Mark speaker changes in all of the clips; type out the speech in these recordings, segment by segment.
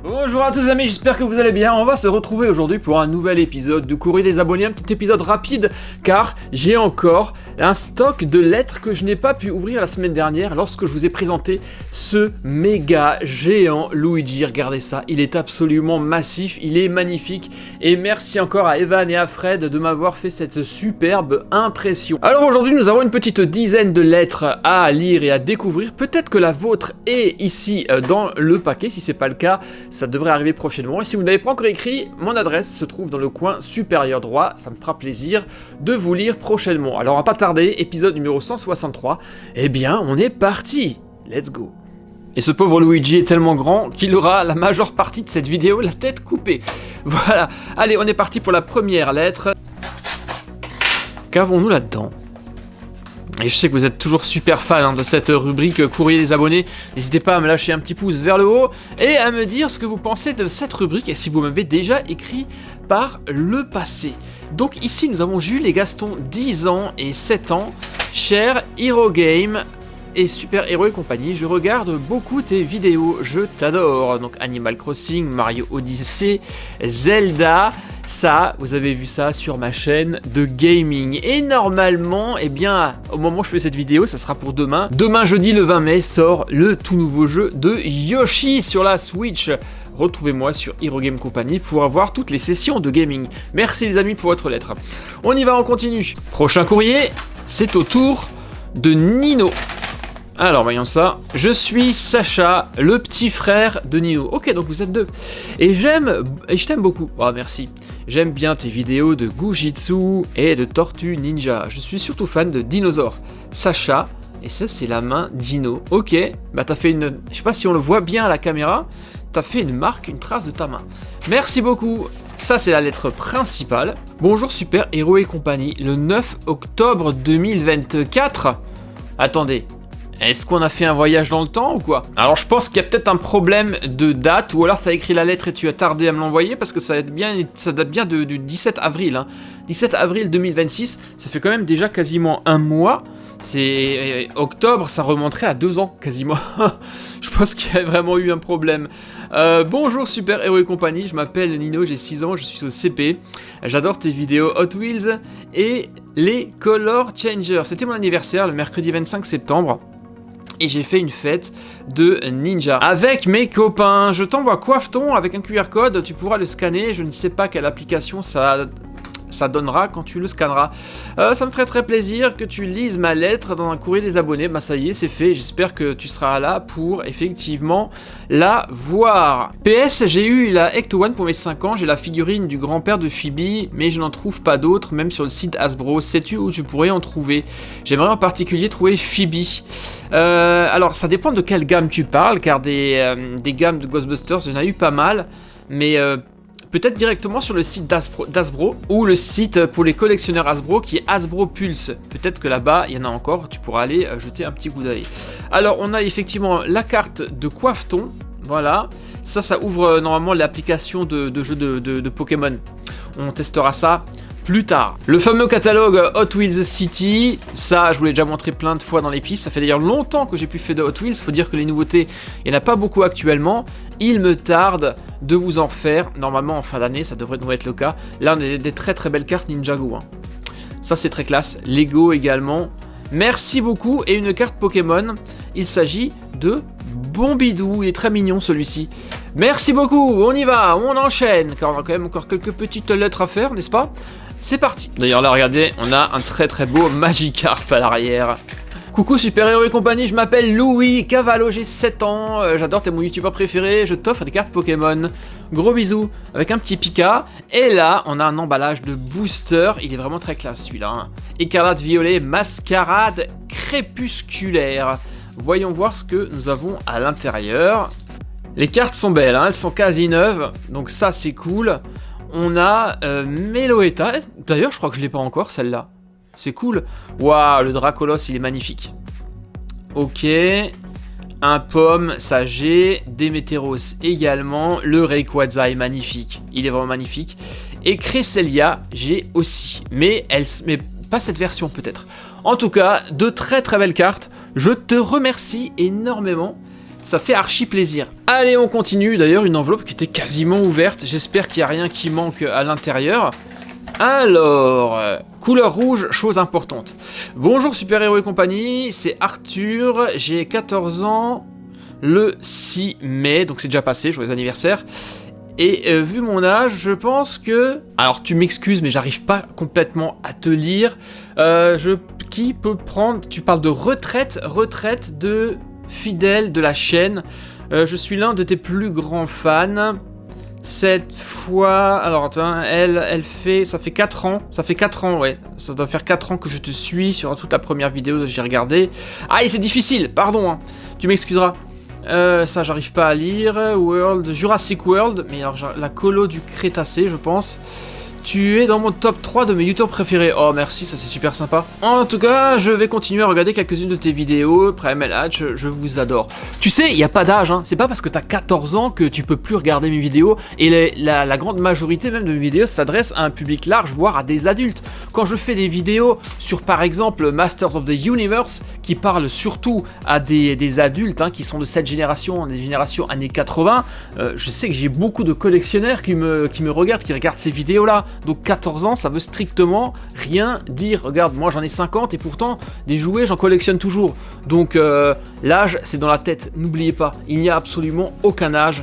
Speaker 1: Bonjour à tous amis, j'espère que vous allez bien. On va se retrouver aujourd'hui pour un nouvel épisode du courrier des abonnés, un petit épisode rapide car j'ai encore un stock de lettres que je n'ai pas pu ouvrir la semaine dernière lorsque je vous ai présenté ce méga géant Luigi. Regardez ça, il est absolument massif, il est magnifique et merci encore à Evan et à Fred de m'avoir fait cette superbe impression. Alors aujourd'hui nous avons une petite dizaine de lettres à lire et à découvrir. Peut-être que la vôtre est ici dans le paquet, si c'est pas le cas, ça devrait arriver prochainement. Et si vous n'avez pas encore écrit, mon adresse se trouve dans le coin supérieur droit. Ça me fera plaisir de vous lire prochainement. Alors, on va pas tarder, épisode numéro 163. Eh bien, on est parti. Let's go. Et ce pauvre Luigi est tellement grand qu'il aura la majeure partie de cette vidéo la tête coupée. Voilà. Allez, on est parti pour la première lettre. Qu'avons-nous là-dedans ? Et je sais que vous êtes toujours super fan de cette rubrique courrier des abonnés. N'hésitez pas à me lâcher un petit pouce vers le haut et à me dire ce que vous pensez de cette rubrique et si vous m'avez déjà écrit par le passé. Donc ici nous avons Jules et Gaston, 10 ans et 7 ans. Cher Hero Game et Super Héros et compagnie, je regarde beaucoup tes vidéos, je t'adore. Donc Animal Crossing, Mario Odyssey, Zelda. Ça, vous avez vu ça sur ma chaîne de gaming. Et normalement, eh bien, au moment où je fais cette vidéo, ça sera pour demain. Demain, jeudi, le 20 mai, sort le tout nouveau jeu de Yoshi sur la Switch. Retrouvez-moi sur Hero Game Company pour avoir toutes les sessions de gaming. Merci les amis pour votre lettre. On y va, on continue. Prochain courrier, c'est au tour de Nino. Alors voyons ça, je suis Sacha, le petit frère de Nino. Ok, donc vous êtes deux. Et je t'aime beaucoup. Oh merci. J'aime bien tes vidéos de Gujitsu et de Tortue Ninja. Je suis surtout fan de dinosaures. Sacha, et ça c'est la main Dino. Ok, bah t'as fait une... Je sais pas si on le voit bien à la caméra. T'as fait une marque, une trace de ta main. Merci beaucoup. Ça c'est la lettre principale. Bonjour Super Héros et compagnie. Le 9 octobre 2024. Attendez. Est-ce qu'on a fait un voyage dans le temps ou quoi? Alors je pense qu'il y a peut-être un problème de date, ou alors tu as écrit la lettre et tu as tardé à me l'envoyer, parce que ça date bien du 17 avril. Hein. 17 avril 2026, ça fait quand même déjà quasiment un mois. C'est octobre, ça remonterait à 2 ans quasiment. Je pense qu'il y a vraiment eu un problème. Bonjour Super Héros et compagnie, je m'appelle Nino, j'ai 6 ans, je suis au CP. J'adore tes vidéos Hot Wheels et les Color Changers. C'était mon anniversaire le mercredi 25 septembre. Et j'ai fait une fête de ninja avec mes copains. Je t'envoie Coiffeton avec un QR code, tu pourras le scanner. Je ne sais pas quelle application ça donnera quand tu le scanneras. Ça me ferait très plaisir que tu lises ma lettre dans un courrier des abonnés. Bah ça y est, c'est fait. J'espère que tu seras là pour effectivement la voir. PS, j'ai eu la Ecto One pour mes 5 ans. J'ai la figurine du grand-père de Phoebe, mais je n'en trouve pas d'autres, même sur le site Hasbro. Sais-tu où je pourrais en trouver? J'aimerais en particulier trouver Phoebe. Alors, ça dépend de quelle gamme tu parles, car des gammes de Ghostbusters, il y en a eu pas mal, mais... peut-être directement sur le site d'Hasbro ou le site pour les collectionneurs Hasbro qui est Hasbro Pulse. Peut-être que là-bas, il y en a encore, tu pourras aller jeter un petit coup d'œil. Alors, on a effectivement la carte de Coiffeton, voilà. Ça ouvre normalement l'application de jeu de Pokémon. On testera ça plus tard. Le fameux catalogue Hot Wheels City, ça je vous l'ai déjà montré plein de fois dans les pistes, ça fait d'ailleurs longtemps que j'ai plus fait de Hot Wheels, faut dire que les nouveautés, il n'y en a pas beaucoup actuellement, il me tarde de vous en faire, normalement en fin d'année ça devrait nous être le cas. Là on a des très très belles cartes Ninjago, hein. Ça c'est très classe, Lego également, merci beaucoup, et une carte Pokémon, il s'agit de Bombidou, il est très mignon celui-ci. Merci beaucoup, on y va, on enchaîne, car on a quand même encore quelques petites lettres à faire, n'est-ce pas? C'est parti. D'ailleurs là regardez, on a un très très beau Magikarp à l'arrière. Coucou Super Héros et compagnie, je m'appelle Louis Cavallo, j'ai 7 ans, j'adore, t'es mon youtubeur préféré, je t'offre des cartes Pokémon. Gros bisous, avec un petit Pika. Et là, on a un emballage de booster, il est vraiment très classe celui-là. Hein. Écarlate violet, mascarade crépusculaire. Voyons voir ce que nous avons à l'intérieur. Les cartes sont belles, hein, elles sont quasi neuves, donc ça c'est cool. On a Meloetta, d'ailleurs je crois que je l'ai pas encore celle-là. C'est cool. Waouh, le Dracolos il est magnifique. Ok. Un pomme, ça j'ai. Démétéros également. Le Rayquaza est magnifique. Il est vraiment magnifique. Et Cresselia, j'ai aussi. Mais pas cette version peut-être. En tout cas, de très très belles cartes. Je te remercie énormément. Ça fait archi plaisir. Allez, on continue. D'ailleurs, une enveloppe qui était quasiment ouverte. J'espère qu'il n'y a rien qui manque à l'intérieur. Alors, couleur rouge, chose importante. Bonjour super-héros et compagnie, c'est Arthur, j'ai 14 ans le 6 mai, donc c'est déjà passé, joyeux anniversaire. Et vu mon âge, je pense que... Alors tu m'excuses, mais j'arrive pas complètement à te lire. Qui peut prendre... Tu parles de retraite de fidèle de la chaîne. Je suis l'un de tes plus grands fans. Cette fois... Alors attends, elle fait... Ça fait 4 ans. Ça fait 4 ans, ouais. Ça doit faire 4 ans que je te suis sur toute la première vidéo que j'ai regardée. Ah, et c'est difficile, pardon, hein. Tu m'excuseras. Ça j'arrive pas à lire. Jurassic World, mais alors la colo du Crétacé, je pense. Tu es dans mon top 3 de mes youtubeurs préférés. Oh merci, ça c'est super sympa. En tout cas, je vais continuer à regarder quelques-unes de tes vidéos. Primal Hatch, je vous adore. Tu sais, il n'y a pas d'âge, hein. C'est pas parce que t'as 14 ans que tu peux plus regarder mes vidéos. Et la grande majorité même de mes vidéos s'adresse à un public large, voire à des adultes. Quand je fais des vidéos sur par exemple Masters of the Universe, qui parlent surtout à des adultes, hein, qui sont de cette génération, des générations années 80, je sais que j'ai beaucoup de collectionneurs qui me regardent, qui regardent ces vidéos-là. Donc 14 ans, ça veut strictement rien dire. Regarde, moi j'en ai 50 et pourtant, des jouets, j'en collectionne toujours. Donc l'âge, c'est dans la tête, n'oubliez pas. Il n'y a absolument aucun âge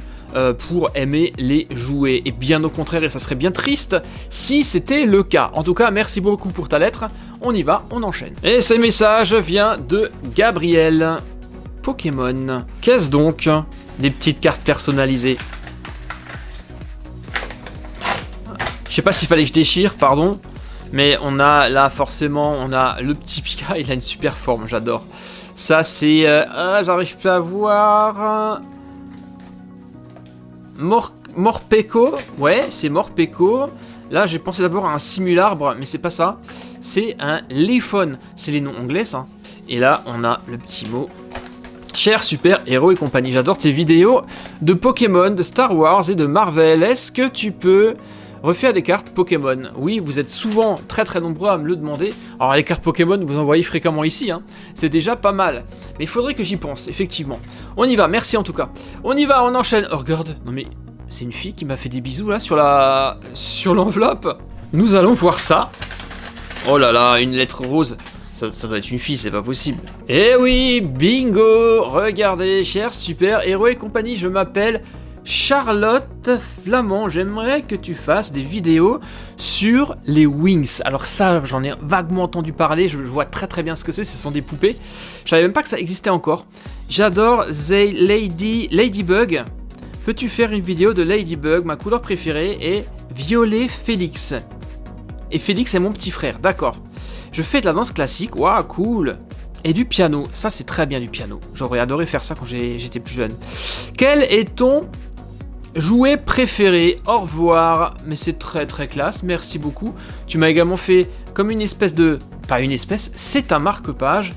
Speaker 1: pour aimer les jouets. Et bien au contraire, et ça serait bien triste si c'était le cas. En tout cas, merci beaucoup pour ta lettre. On y va, on enchaîne. Et ce message vient de Gabriel. Pokémon. Qu'est-ce donc? Des petites cartes personnalisées. Je sais pas s'il fallait que je déchire, pardon. Mais on a là forcément, on a le petit Pika, il a une super forme, j'adore. Ça c'est... j'arrive pas à voir... Morpeko, ouais, c'est Morpeko. Là, j'ai pensé d'abord à un simularbre, mais c'est pas ça. C'est un Léphone. C'est les noms anglais, ça. Et là, on a le petit mot. Cher super héros et compagnie, j'adore tes vidéos de Pokémon, de Star Wars et de Marvel. Est-ce que tu peux refaire des cartes Pokémon? Oui, vous êtes souvent très nombreux à me le demander. Alors les cartes Pokémon, vous en voyez fréquemment ici, hein. C'est déjà pas mal. Mais il faudrait que j'y pense, effectivement. On y va, merci en tout cas. On y va, on enchaîne. Oh regarde, non mais c'est une fille qui m'a fait des bisous là sur l'enveloppe. Nous allons voir ça. Oh là là, une lettre rose. Ça doit être une fille, c'est pas possible. Eh oui, bingo. Regardez, cher super héros et compagnie, je m'appelle Charlotte Flamand, j'aimerais que tu fasses des vidéos sur les Wings. Alors ça, j'en ai vaguement entendu parler, je vois très bien ce que c'est, ce sont des poupées. Je savais même pas que ça existait encore. J'adore Ladybug. Peux-tu faire une vidéo de Ladybug? Ma couleur préférée est violet Félix. Et Félix est mon petit frère, d'accord. Je fais de la danse classique, waouh, cool. Et du piano, ça c'est très bien du piano. J'aurais adoré faire ça quand j'étais plus jeune. Quel est ton jouet préféré? Au revoir. Mais c'est très classe, merci beaucoup. Tu m'as également fait comme une espèce de... Pas une espèce, c'est un marque-page.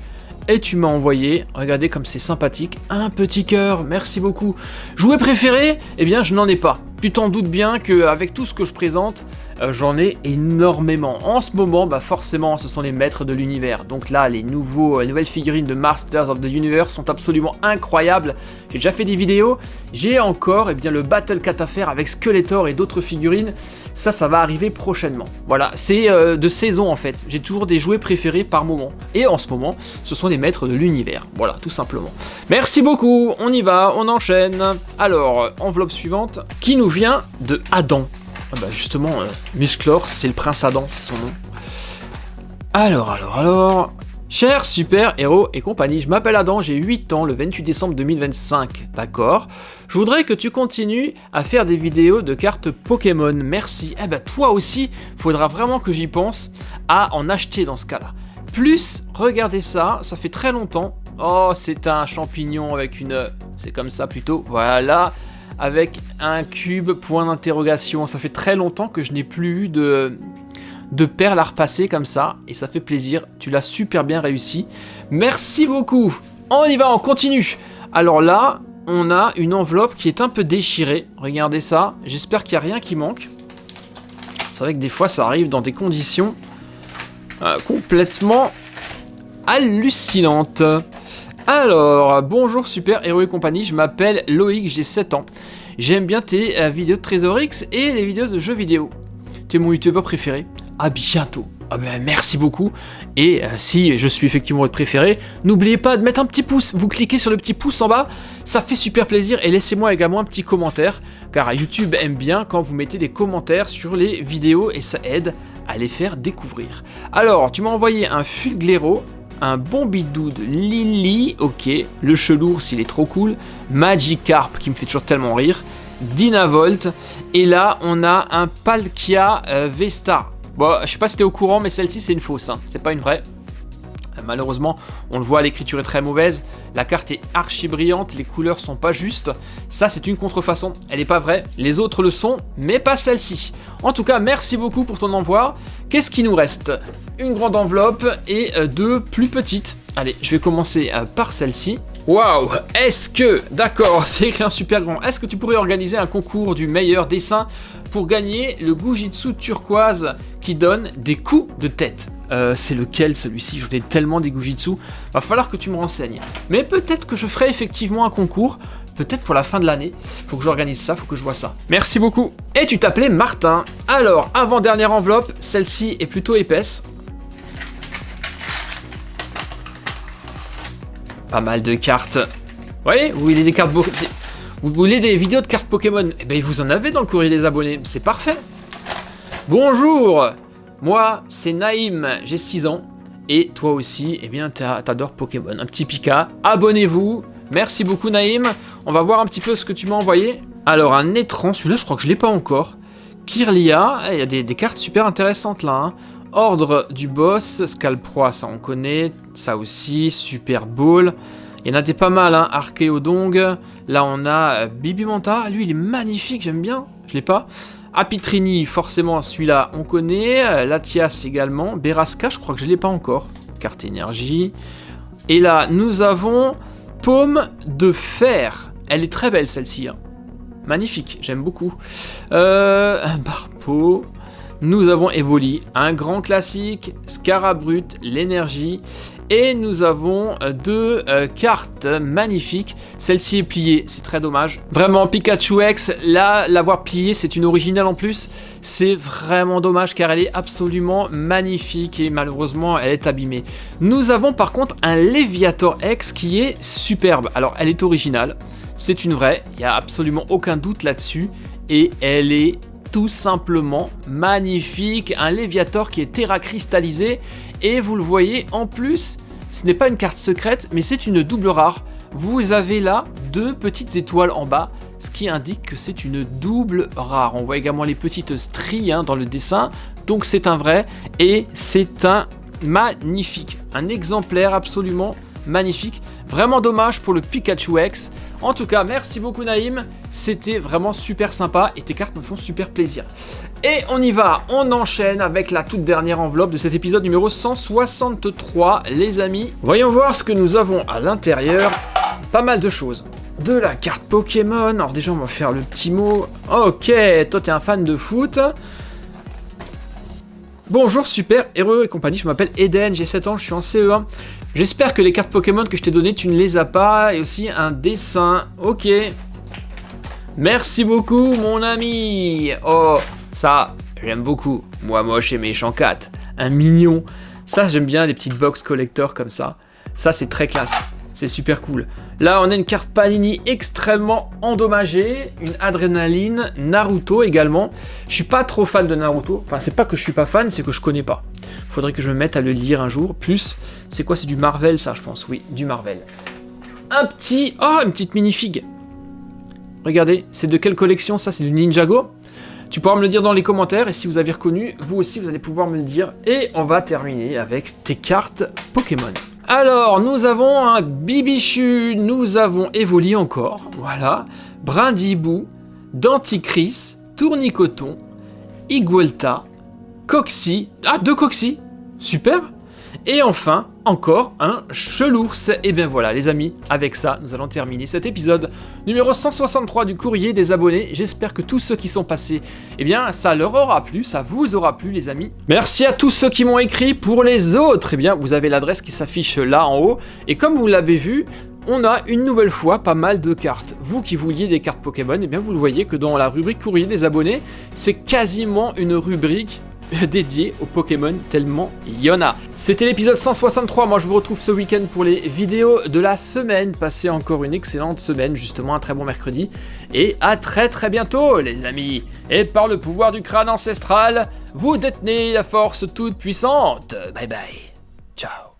Speaker 1: Et tu m'as envoyé, regardez comme c'est sympathique, un petit cœur, merci beaucoup. Jouet préféré? Eh bien je n'en ai pas. Tu t'en doutes bien qu'avec tout ce que je présente, j'en ai énormément. En ce moment, bah forcément, ce sont les maîtres de l'univers. Donc là, les nouvelles figurines de Masters of the Universe sont absolument incroyables. J'ai déjà fait des vidéos. J'ai encore le Battle Cat à faire avec Skeletor et d'autres figurines. Ça va arriver prochainement. Voilà, c'est de saison en fait. J'ai toujours des jouets préférés par moment. Et en ce moment, ce sont les maîtres de l'univers. Voilà, tout simplement. Merci beaucoup, on y va, on enchaîne. Alors, enveloppe suivante, qui nous vient de Adam. Ah bah justement, Musclor, c'est le prince Adam, c'est son nom. Alors... Cher super héros et compagnie, je m'appelle Adam, j'ai 8 ans, le 28 décembre 2025, d'accord? Je voudrais que tu continues à faire des vidéos de cartes Pokémon, merci. Eh bah toi aussi, faudra vraiment que j'y pense à en acheter dans ce cas-là. Plus, regardez ça, ça fait très longtemps. Oh, c'est un champignon avec une... C'est comme ça plutôt, voilà. Avec un cube, point d'interrogation. Ça fait très longtemps que je n'ai plus eu de perles à repasser comme ça. Et ça fait plaisir, tu l'as super bien réussi. Merci beaucoup. On y va, on continue. Alors là, on a une enveloppe qui est un peu déchirée. Regardez ça, j'espère qu'il n'y a rien qui manque. C'est vrai que des fois ça arrive dans des conditions complètement hallucinantes. Alors, bonjour Super Héros et compagnie, je m'appelle Loïc, j'ai 7 ans. J'aime bien tes vidéos de Trésor X et les vidéos de jeux vidéo. Tu es mon youtubeur préféré. À bientôt. Ah ben, merci beaucoup. Et si je suis effectivement votre préféré, n'oubliez pas de mettre un petit pouce. Vous cliquez sur le petit pouce en bas, ça fait super plaisir. Et laissez-moi également un petit commentaire, car YouTube aime bien quand vous mettez des commentaires sur les vidéos et ça aide à les faire découvrir. Alors, tu m'as envoyé un Fulglero, un Bombidou de Lily, ok, le Chelours il est trop cool, Magikarp qui me fait toujours tellement rire, Dynavolt, et là on a un Palkia Vesta. Bon, je sais pas si t'es au courant, mais celle-ci c'est une fausse, hein. C'est pas une vraie. Malheureusement, on le voit, l'écriture est très mauvaise, la carte est archi brillante, les couleurs sont pas justes, ça c'est une contrefaçon, elle est pas vraie, les autres le sont, mais pas celle-ci. En tout cas, merci beaucoup pour ton envoi. Qu'est-ce qui nous reste? Une grande enveloppe et deux plus petites. Allez, je vais commencer par celle-ci. Waouh, est-ce que, d'accord, c'est écrit un super grand, est-ce que tu pourrais organiser un concours du meilleur dessin pour gagner le Gujitsu turquoise qui donne des coups de tête? C'est lequel celui-ci? J'en ai tellement des Gujitsu, va falloir que tu me renseignes. Mais peut-être que je ferai effectivement un concours, peut-être pour la fin de l'année. Faut que j'organise ça, faut que je vois ça. Merci beaucoup. Et tu t'appelais Martin. Alors, avant-dernière enveloppe, celle-ci est plutôt épaisse. Pas mal de cartes. Vous voyez, vous voulez des cartes... Vous voulez des vidéos de cartes Pokémon? Eh bien, vous en avez dans le courrier des abonnés. C'est parfait. Bonjour. Moi, c'est Naïm, j'ai 6 ans. Et toi aussi, eh bien, t'adores Pokémon. Un petit Pika. Abonnez-vous. Merci beaucoup, Naïm. On va voir un petit peu ce que tu m'as envoyé. Alors, un étrange. Celui-là, je crois que je l'ai pas encore. Kirlia. Il y a des cartes super intéressantes, là. Hein. Ordre du boss. Scalproie, ça on connaît. Ça aussi. Super Ball. Il y en a des pas mal, hein. Archéodong. Là, on a Bibimanta. Lui, il est magnifique, j'aime bien. Je l'ai pas. Apitrini, forcément, celui-là, on connaît. Latias également. Beraska, je crois que je ne l'ai pas encore. Carte énergie. Et là, nous avons Paume de Fer. Elle est très belle, celle-ci. Hein. Magnifique, j'aime beaucoup. Un Barpo. Nous avons Evoli, un grand classique. Scarabrut, l'énergie. Et nous avons deux cartes magnifiques. Celle-ci est pliée, c'est très dommage. Vraiment, Pikachu X, là, l'avoir pliée, c'est une originale en plus. C'est vraiment dommage car elle est absolument magnifique et malheureusement, elle est abîmée. Nous avons par contre un Léviator X qui est superbe. Alors, elle est originale, c'est une vraie, il n'y a absolument aucun doute là-dessus. Et elle est tout simplement magnifique. Un Léviator qui est terra cristallisé. Et vous le voyez, en plus, ce n'est pas une carte secrète, mais c'est une double rare. Vous avez là deux petites étoiles en bas, ce qui indique que c'est une double rare. On voit également les petites stries hein, dans le dessin, donc c'est un vrai, et c'est un magnifique. Un exemplaire absolument magnifique. Vraiment dommage pour le Pikachu X. En tout cas, merci beaucoup Naïm, c'était vraiment super sympa et tes cartes me font super plaisir. Et on y va, on enchaîne avec la toute dernière enveloppe de cet épisode numéro 163, les amis. Voyons voir ce que nous avons à l'intérieur. Pas mal de choses. De la carte Pokémon, alors déjà on va faire le petit mot. Ok, toi t'es un fan de foot. Bonjour Super Héros et compagnie, je m'appelle Eden, j'ai 7 ans, je suis en CE1. J'espère que les cartes Pokémon que je t'ai données, tu ne les as pas. Et aussi un dessin. Ok. Merci beaucoup, mon ami. Oh, ça, j'aime beaucoup. Moi, moche et méchant 4. Un mignon. Ça, j'aime bien les petites box collector comme ça. Ça, c'est très classe. C'est super cool. Là, on a une carte Panini extrêmement endommagée. Une adrénaline. Naruto également. Je suis pas trop fan de Naruto. Enfin, c'est pas que je suis pas fan, c'est que je connais pas. Faudrait que je me mette à le lire un jour. Plus, c'est quoi? C'est du Marvel, ça, je pense. Oui, du Marvel. Un petit... Oh, une petite minifig. Regardez, c'est de quelle collection, ça? C'est du Ninjago. Tu pourras me le dire dans les commentaires. Et si vous avez reconnu, vous aussi, vous allez pouvoir me le dire. Et on va terminer avec tes cartes Pokémon. Alors, nous avons un Bibichu. Nous avons Evoli encore. Voilà. Brindibou. Denticris. Tournicoton. Iguelta. Coxy. Ah, deux Coxy. Super. Et enfin, encore un chelours. Et bien voilà les amis, avec ça nous allons terminer cet épisode numéro 163 du courrier des abonnés. J'espère que tous ceux qui sont passés, eh bien ça leur aura plu, ça vous aura plu les amis. Merci à tous ceux qui m'ont écrit. Pour les autres, eh bien vous avez l'adresse qui s'affiche là en haut. Et comme vous l'avez vu, on a une nouvelle fois pas mal de cartes. Vous qui vouliez des cartes Pokémon, eh bien vous le voyez que dans la rubrique courrier des abonnés, c'est quasiment une rubrique dédié aux Pokémon tellement il y en a. C'était l'épisode 163, moi je vous retrouve ce week-end pour les vidéos de la semaine. Passez encore une excellente semaine, justement un très bon mercredi. Et à très bientôt les amis. Et par le pouvoir du crâne ancestral, vous détenez la force toute puissante. Bye bye. Ciao.